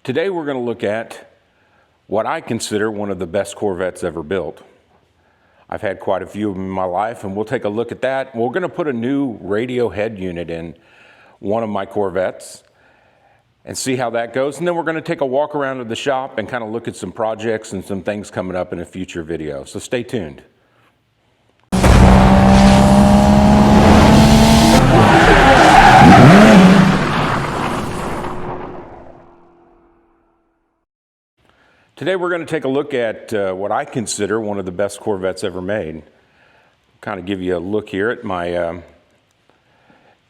Today we're going to look at what I consider one of the best Corvettes ever built. I've had quite a few of them in my life, and we'll take a look at that. We're going to put a new radio head unit in one of my Corvettes and see how that goes. And then we're going to take a walk around of the shop and kind of look at some projects and some things coming up in a future video. So stay tuned. Today we're going to take a look at what I consider one of the best Corvettes ever made. Kind of give you a look here at my,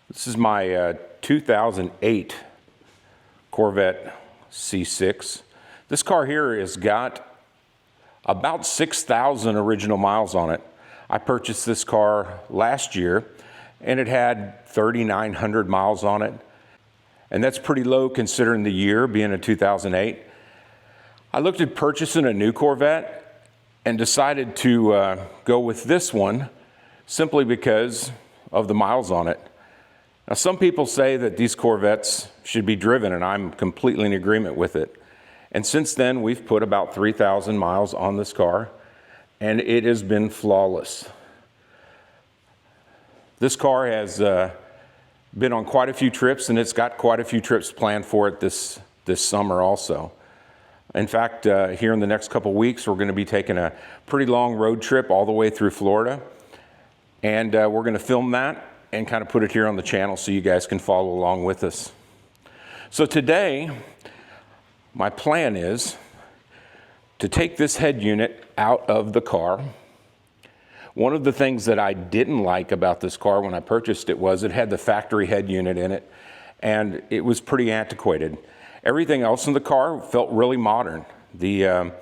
this is my 2008 Corvette C6. This car here has got about 6,000 original miles on it. I purchased this car last year and it had 3,900 miles on it. And that's pretty low considering the year being a 2008. I looked at purchasing a new Corvette and decided to go with this one simply because of the miles on it. Now, some people say that these Corvettes should be driven, and I'm completely in agreement with it. And since then, we've put about 3,000 miles on this car, and it has been flawless. This car has been on quite a few trips, and it's got quite a few trips planned for it this summer also. In fact, here in the next couple weeks, we're going to be taking a pretty long road trip all the way through Florida. And we're going to film that and kind of put it here on the channel so you guys can follow along with us. So today, my plan is to take this head unit out of the car. One of the things that I didn't like about this car when I purchased it was it had the factory head unit in it, and it was pretty antiquated. Everything else in the car felt really modern. The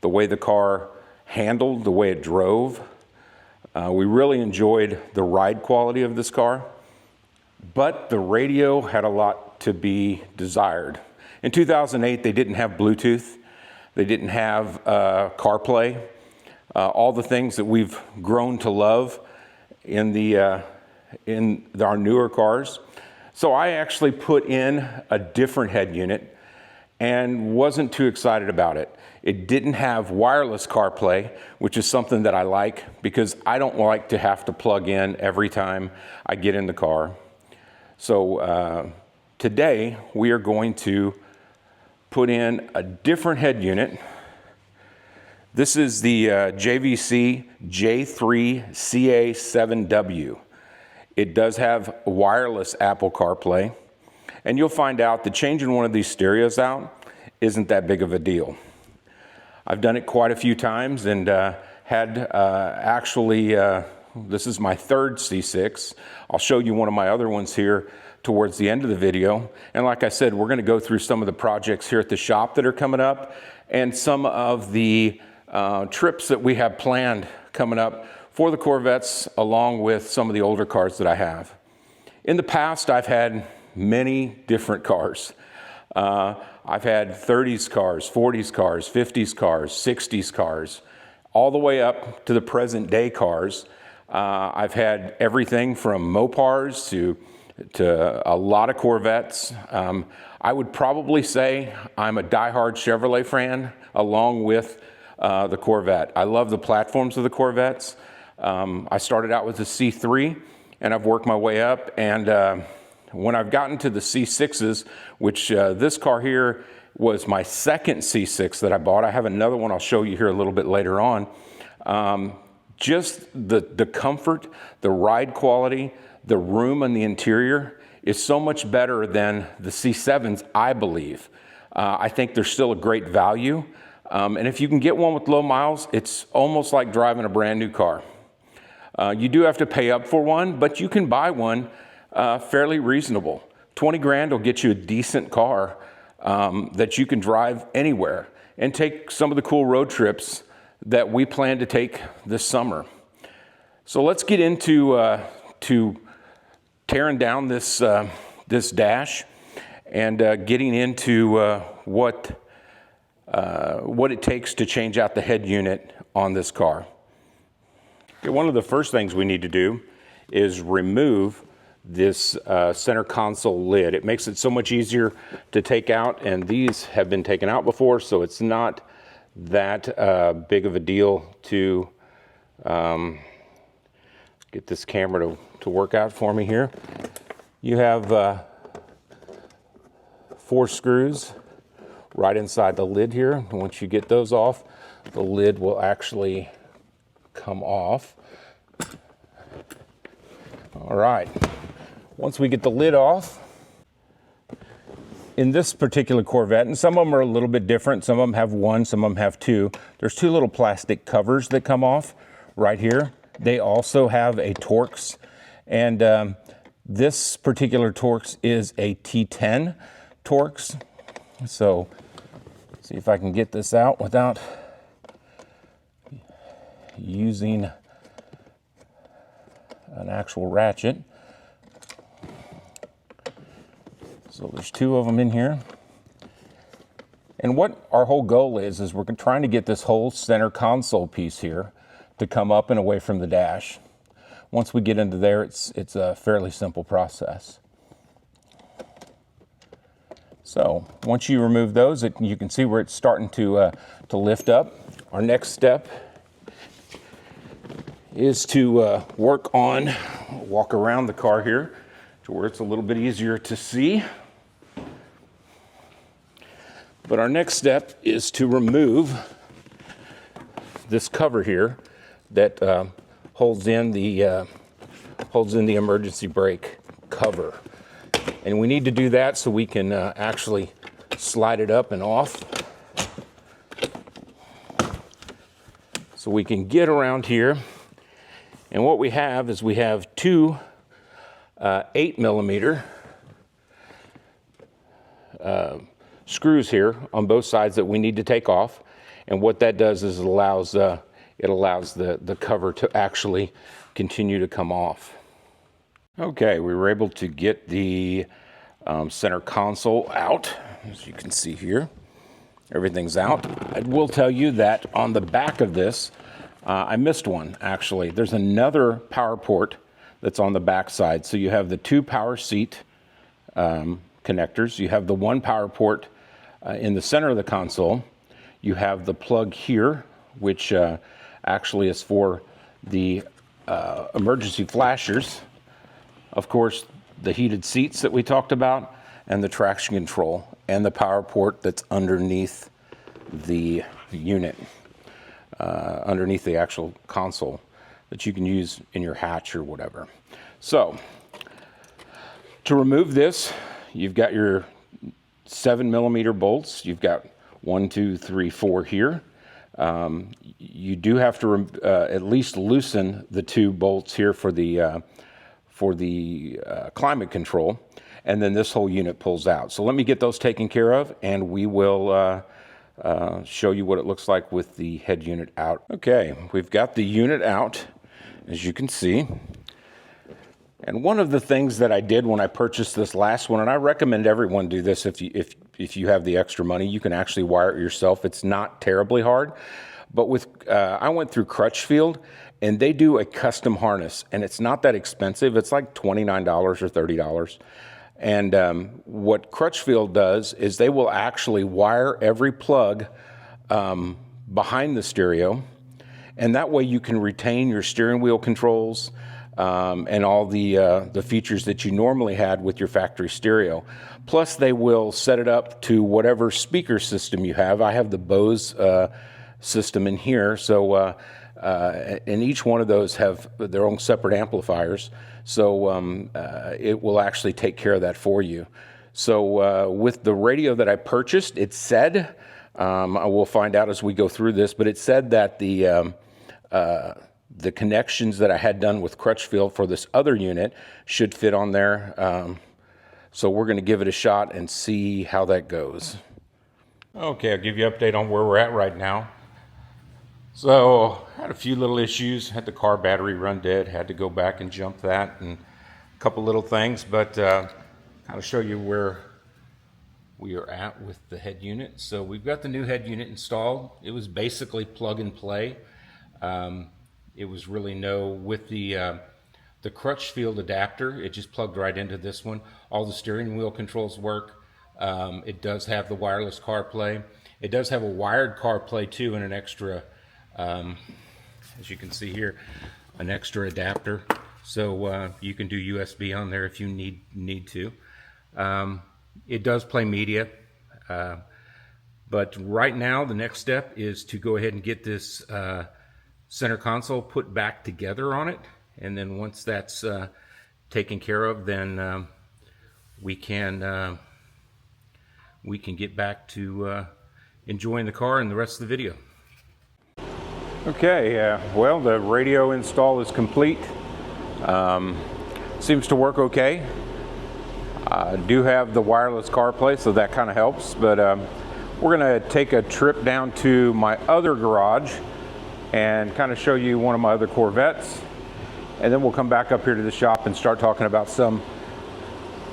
way the car handled, the way it drove. We really enjoyed the ride quality of this car, but the radio had a lot to be desired. In 2008, they didn't have Bluetooth. They didn't have CarPlay. All the things that we've grown to love in our newer cars. So I actually put in a different head unit and wasn't too excited about it. It didn't have wireless CarPlay, which is something that I like because I don't like to have to plug in every time I get in the car. So today we are going to put in a different head unit. This is the JVC J3 CA7W. It does have wireless Apple CarPlay, and you'll find out that changing one of these stereos out isn't that big of a deal. I've done it quite a few times and this is my third C6. I'll show you one of my other ones here towards the end of the video. And like I said, we're going to go through some of the projects here at the shop that are coming up and some of the trips that we have planned coming up for the Corvettes, along with some of the older cars that I have. In the past, I've had many different cars. I've had 30s cars, 40s cars, 50s cars, 60s cars, all the way up to the present day cars. I've had everything from Mopars to a lot of Corvettes. I would probably say I'm a diehard Chevrolet fan along with the Corvette. I love the platforms of the Corvettes. I started out with the C3 and I've worked my way up, and when I've gotten to the C6s, which this car here was my second C6 that I bought. I have another one I'll show you here a little bit later on. Just the comfort, the ride quality, the room in the interior is so much better than the C7s, I believe. I think they're still a great value. And if you can get one with low miles, it's almost like driving a brand new car. You do have to pay up for one, but you can buy one fairly reasonable. 20 grand will get you a decent car that you can drive anywhere and take some of the cool road trips that we plan to take this summer. So let's get into to tearing down this dash and getting into what it takes to change out the head unit on this car. Okay, one of the first things we need to do is remove this center console lid. It makes it so much easier to take out, and these have been taken out before, so it's not that big of a deal to get this camera to work out for me here. You have 4 screws right inside the lid here. Once you get those off, the lid will actually come off. All right, once we get the lid off, in this particular Corvette, and some of them are a little bit different, some of them have 1, some of them have 2, there's 2 little plastic covers that come off right here. They also have a Torx, and this particular Torx is a T10 Torx. So, see if I can get this out without using an actual ratchet. So there's 2 of them in here. And what our whole goal is we're trying to get this whole center console piece here to come up and away from the dash. Once we get into there, it's a fairly simple process. So once you remove those, you can see where it's starting to lift up. Our next step is to walk around the car here to where it's a little bit easier to see. But our next step is to remove this cover here that holds in the emergency brake cover. And we need to do that so we can actually slide it up and off. So we can get around here. And what we have is we have 2 8mm screws here on both sides that we need to take off. And what that does is it allows the cover to actually continue to come off. Okay, we were able to get the center console out. As you can see here, everything's out. I will tell you that on the back of this, I missed one actually. There's another power port that's on the back side. So you have the 2 power seat connectors. You have the 1 power port in the center of the console. You have the plug here, which actually is for the emergency flashers. Of course, the heated seats that we talked about, and the traction control, and the power port that's underneath the unit, underneath the actual console that you can use in your hatch or whatever. So, to remove this, you've got your 7mm bolts. You've got 1, 2, 3, 4 here. You do have to at least loosen the 2 bolts here for the climate control, and then this whole unit pulls out. So let me get those taken care of, and we will show you what it looks like with the head unit out. Okay, we've got the unit out, as you can see. And one of the things that I did when I purchased this last one, and I recommend everyone do this if you have the extra money, you can actually wire it yourself. It's not terribly hard. But I went through Crutchfield, and they do a custom harness, and it's not that expensive. It's like $29 or $30. And what Crutchfield does is they will actually wire every plug behind the stereo, and that way you can retain your steering wheel controls and all the features that you normally had with your factory stereo. Plus, they will set it up to whatever speaker system you have. I have the Bose system in here, so and each one of those have their own separate amplifiers, so it will actually take care of that for you. So with the radio that I purchased, it said, I will find out as we go through this, but it said that the connections that I had done with Crutchfield for this other unit should fit on there. So we're going to give it a shot and see how that goes. Okay, I'll give you an update on where we're at right now. So I had a few little issues, had the car battery run dead, had to go back and jump that, and a couple little things, but kind of show you where we are at with the head unit. So we've got the new head unit installed. It was basically plug and play. It was really with the the Crutchfield adapter. It just plugged right into this one. All the steering wheel controls work. It does have the wireless CarPlay. It does have a wired CarPlay too, and an extra, as you can see here, an extra adapter. So you can do USB on there if you need to. It does play media. But right now, the next step is to go ahead and get this center console put back together on it. And then once that's taken care of, then we can get back to enjoying the car and the rest of the video. Okay, well, the radio install is complete. Seems to work okay. I do have the wireless CarPlay, so that kind of helps. But we're going to take a trip down to my other garage and kind of show you one of my other Corvettes. And then we'll come back up here to the shop and start talking about some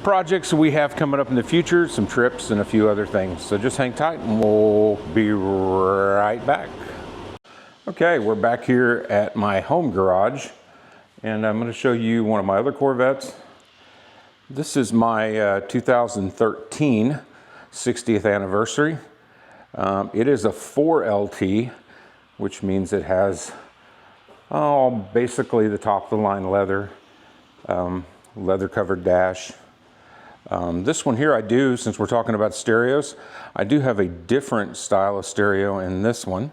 projects we have coming up in the future, some trips, and a few other things. So just hang tight and we'll be right back. Okay, we're back here at my home garage, and I'm going to show you one of my other Corvettes. This is my 2013 60th anniversary. It is a 4LT, which means it has basically the top of the line leather, leather covered dash. This one here I do, since we're talking about stereos, I do have a different style of stereo in this one.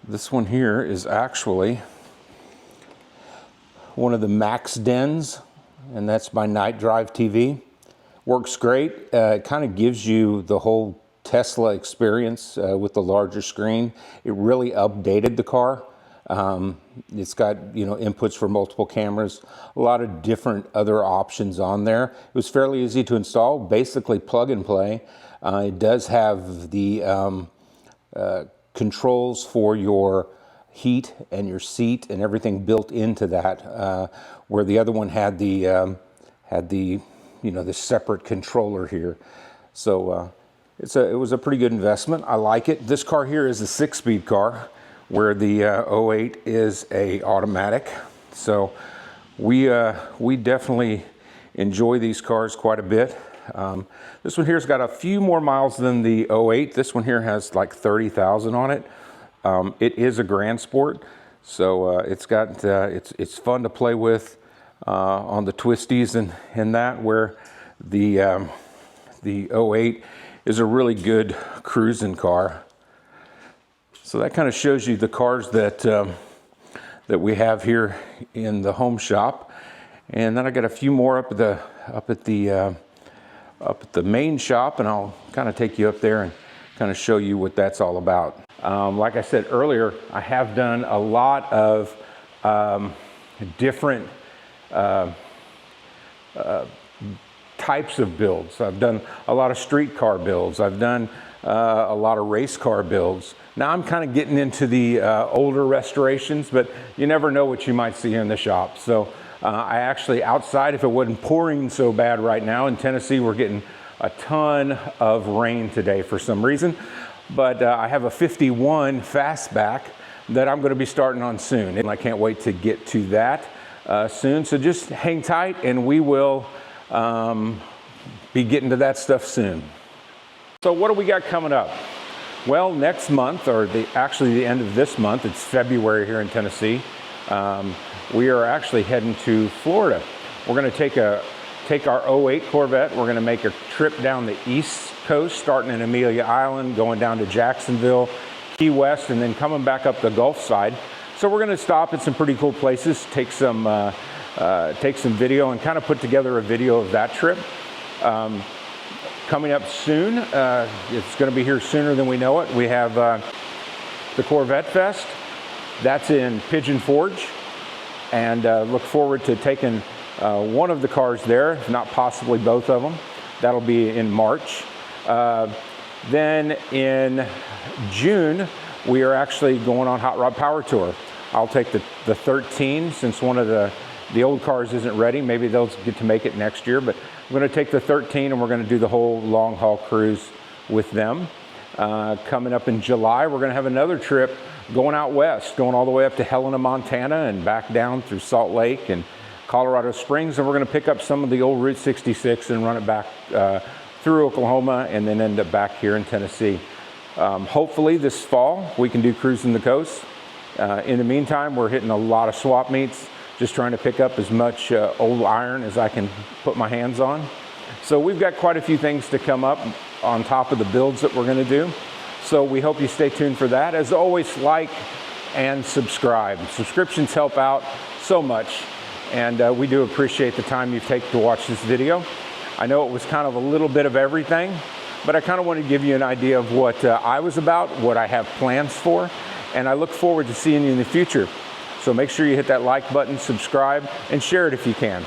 This one here is actually one of the Max Dens, and that's by Night Drive TV. Works great. It kind of gives you the whole Tesla experience with the larger screen. It really updated the car. It's got, you know, inputs for multiple cameras, a lot of different other options on there. It was fairly easy to install, basically plug and play. It does have the controls for your heat and your seat and everything built into that, where the other one had the you know, the separate controller here. So it was a pretty good investment. I like it. This car here is a 6-speed car, where the 08 is a automatic. So we definitely enjoy these cars quite a bit. This one here's got a few more miles than the 08. This one here has like 30,000 on it. It is a Grand Sport, so it's got it's fun to play with on the twisties and that, where the 08 is a really good cruising car. So that kind of shows you the cars that that we have here in the home shop. And then I got a few more up at the main shop, and I'll kind of take you up there and kind of show you what that's all about. Like I said earlier, I have done a lot of different types of builds. I've done a lot of street car builds. I've done a lot of race car builds. Now I'm kind of getting into the older restorations, but you never know what you might see here in the shop. So I actually, outside, if it wasn't pouring so bad right now in Tennessee, we're getting a ton of rain today for some reason. But I have a 51 fastback that I'm going to be starting on soon, and I can't wait to get to that soon. So just hang tight, and we will be getting to that stuff soon. So what do we got coming up? Well, next month, or actually the end of this month, it's February here in Tennessee, we are actually heading to Florida. We're going to take our 08 Corvette. We're going to make a trip down the East Coast, starting in Amelia Island, going down to Jacksonville, Key West, and then coming back up the Gulf side. So we're going to stop at some pretty cool places, take some video, and kind of put together a video of that trip. Coming up soon, it's going to be here sooner than we know it. We have the Corvette Fest. That's in Pigeon Forge, and look forward to taking one of the cars there, if not possibly both of them. That'll be in March. Then in June, we are actually going on Hot Rod Power Tour. I'll take the 13, since one of the old cars isn't ready. Maybe they'll get to make it next year, but I'm going to take the 13 and we're going to do the whole long haul cruise with them. Coming up in July, we're going to have another trip going out west, going all the way up to Helena, Montana, and back down through Salt Lake and Colorado Springs, and we're going to pick up some of the old Route 66 and run it back through Oklahoma and then end up back here in Tennessee. Hopefully this fall we can do Cruising the Coast. In the meantime, we're hitting a lot of swap meets, just trying to pick up as much old iron as I can put my hands on. So we've got quite a few things to come up on top of the builds that we're going to do. So we hope you stay tuned for that. As always, like and subscribe. Subscriptions help out so much, and we do appreciate the time you've taken to watch this video. I know it was kind of a little bit of everything, but I kind of want to give you an idea of what I was about, what I have plans for, and I look forward to seeing you in the future. So make sure you hit that like button, subscribe, and share it if you can.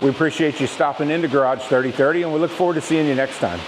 We appreciate you stopping into Garage 3030, and we look forward to seeing you next time.